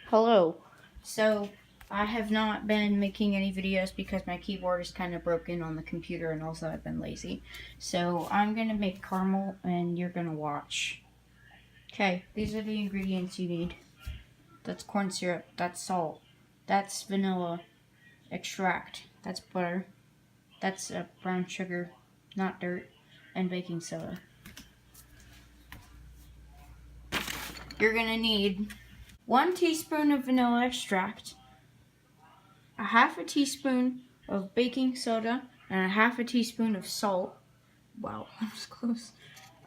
Hello. So, I have not been making any videos because my keyboard is kind of broken on the computer and also I've been lazy. So, I'm going to make caramel and you're going to watch. Okay, these are the ingredients you need. That's corn syrup, that's salt, that's vanilla extract, that's butter, that's brown sugar, not dirt, and baking soda. You're going to need 1 teaspoon of vanilla extract, a half a teaspoon of baking soda, and a half a teaspoon of salt. Wow, that was close.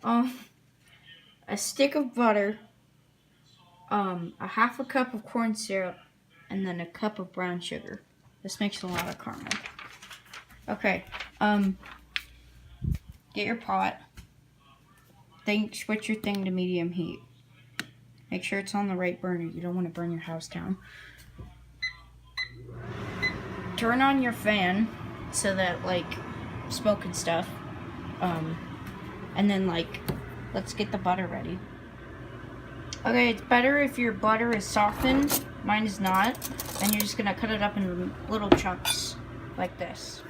A stick of butter, a half a cup of corn syrup, and then a cup of brown sugar. This makes a lot of caramel. Okay, get your pot. Switch your thing to medium heat. Make sure it's on the right burner. You don't want to burn your house down. Turn on your fan so that, smoke and stuff. And then, let's get the butter ready. Okay, it's better if your butter is softened. Mine is not. And you're just gonna cut it up in little chunks, like this.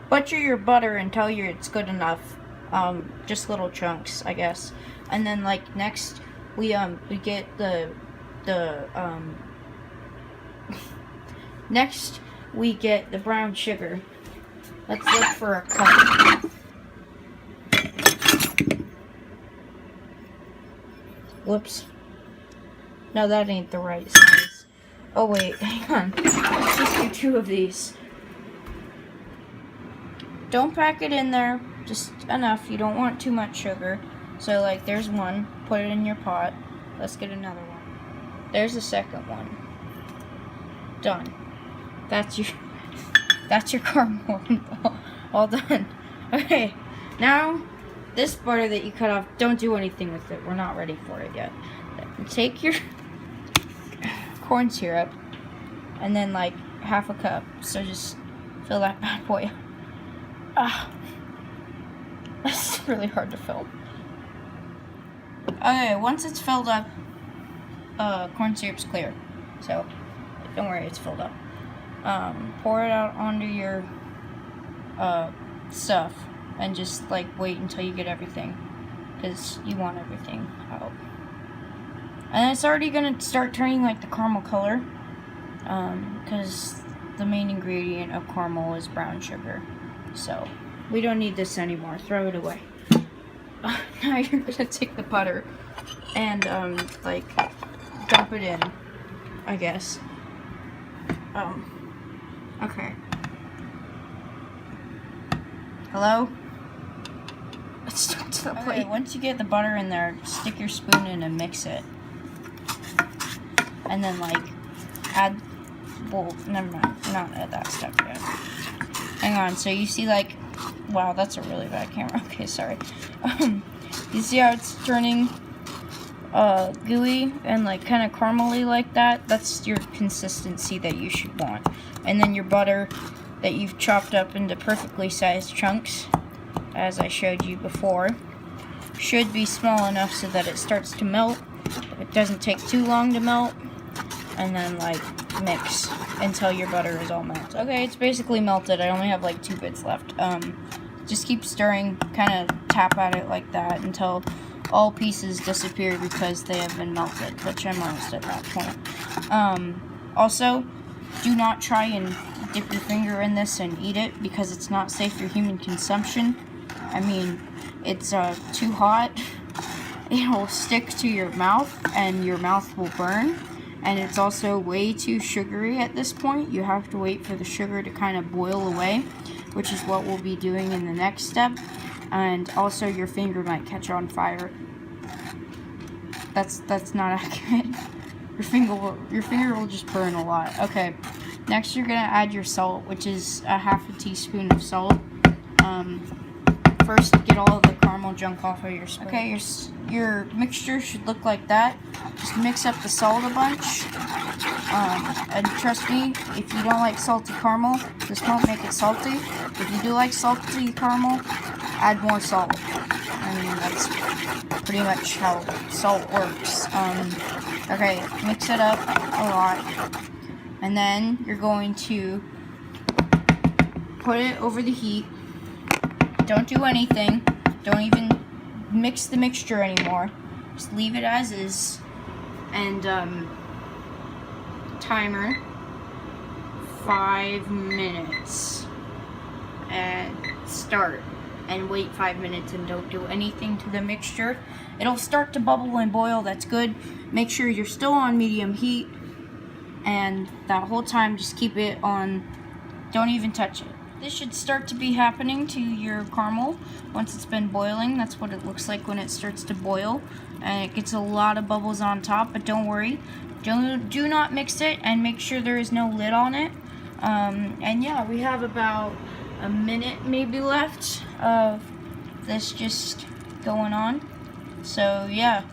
Butcher your butter until it's good enough. Just little chunks, I guess. And then, next, we get next, we get the brown sugar. Let's look for a cup. Whoops. No, that ain't the right size. Oh, wait, hang on. Let's just do 2 of these. Don't pack it in there. Just enough. You don't want too much sugar. So, there's 1. Put it in your pot. Let's get another one. There's the second one. Done. That's your caramel all done. Okay, now this butter that you cut off, don't do anything with it. We're not ready for it yet. Take your corn syrup and then half a cup. So just fill that bad boy up. That's really hard to fill. Okay, once it's filled up, corn syrup's clear. So don't worry, it's filled up. Pour it out onto your stuff and just wait until you get everything, because you want everything out. And it's already gonna start turning the caramel color, because the main ingredient of caramel is brown sugar. So we don't need this anymore. Throw it away. Now you're gonna take the butter and dump it in, I guess. Okay. Hello? Let's stick to the plate. Okay, once you get the butter in there, stick your spoon in and mix it. And then add, well, never mind, not at that step yet. Hang on, so you see wow, that's a really bad camera. Okay, sorry. You see how it's turning gooey and kind of caramely like that? That's your consistency that you should want. And then your butter that you've chopped up into perfectly sized chunks, as I showed you before, should be small enough so that it starts to melt. It doesn't take too long to melt. And then mix until your butter is all melted. Okay, it's basically melted. I only have 2 bits left. Just keep stirring, kind of tap at it like that until all pieces disappear because they have been melted, which I'm almost at that point. Also, do not try and dip your finger in this and eat it because it's not safe for human consumption. I mean, it's too hot. It'll stick to your mouth and your mouth will burn. And it's also way too sugary at this point. You have to wait for the sugar to kind of boil away, which is what we'll be doing in the next step. And also your finger might catch on fire. That's not accurate. Your finger will just burn a lot. Okay, next you're gonna add your salt, which is a half a teaspoon of salt. First, get all of the caramel junk off of your spoon. Okay, your mixture should look like that. Just mix up the salt a bunch. And trust me, if you don't like salty caramel, this won't make it salty. If you do like salty caramel, add more salt. I mean, pretty much how salt works. Okay, mix it up a lot. And then you're going to put it over the heat. Don't do anything. Don't even mix the mixture anymore. Just leave it as is. And timer 5 minutes. And start. And wait 5 minutes and don't do anything to the mixture. It'll start to bubble and boil. That's good. Make sure you're still on medium heat. And that whole time, just keep it on. Don't even touch it. This should start to be happening to your caramel once it's been boiling. That's what it looks like when it starts to boil, and it gets a lot of bubbles on top. But don't worry, do not mix it, and make sure there is no lid on it. And yeah, we have about a minute maybe left of this just going on. So yeah.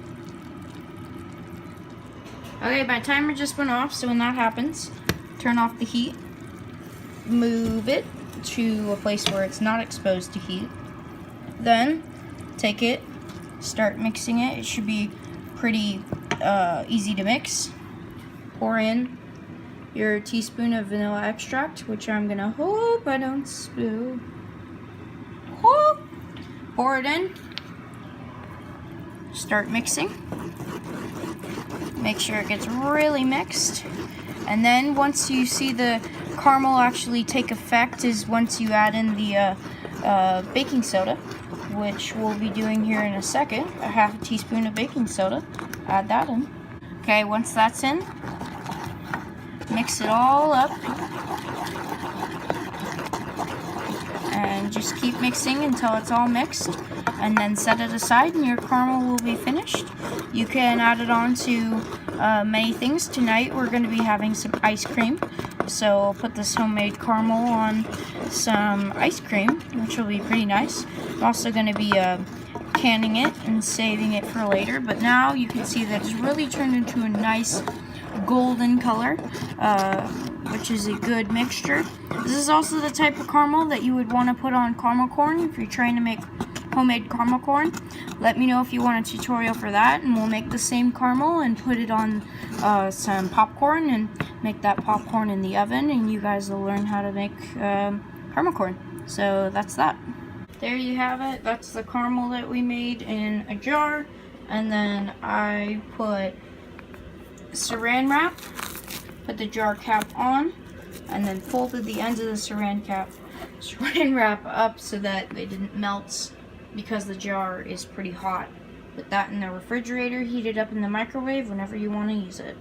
Okay, my timer just went off, so when that happens, turn off the heat, move it to a place where it's not exposed to heat. Then take it, start mixing it. It should be pretty easy to mix. Pour in your teaspoon of vanilla extract, which I'm gonna hope I don't spill. Pour it in. Start mixing. Make sure it gets really mixed. And then once you see the caramel actually take effect is once you add in the baking soda, which we'll be doing here in a second. A half a teaspoon of baking soda. Add that in. Okay, once that's in, mix it all up. And just keep mixing until it's all mixed. And then set it aside and your caramel will be finished. You can add it on to many things. Tonight we're going to be having some ice cream. So I'll put this homemade caramel on some ice cream, which will be pretty nice. I'm also going to be canning it and saving it for later. But now you can see that it's really turned into a nice golden color, which is a good mixture. This is also the type of caramel that you would want to put on caramel corn if you're trying to make homemade caramel corn. Let me know if you want a tutorial for that, and we'll make the same caramel and put it on some popcorn and make that popcorn in the oven, and you guys will learn how to make caramel corn. So that's that. There you have it. That's the caramel that we made in a jar. And then I put saran wrap, put the jar cap on, and then folded the ends of the saran wrap up so that they didn't melt, because the jar is pretty hot. Put that in the refrigerator, heat it up in the microwave whenever you want to use it.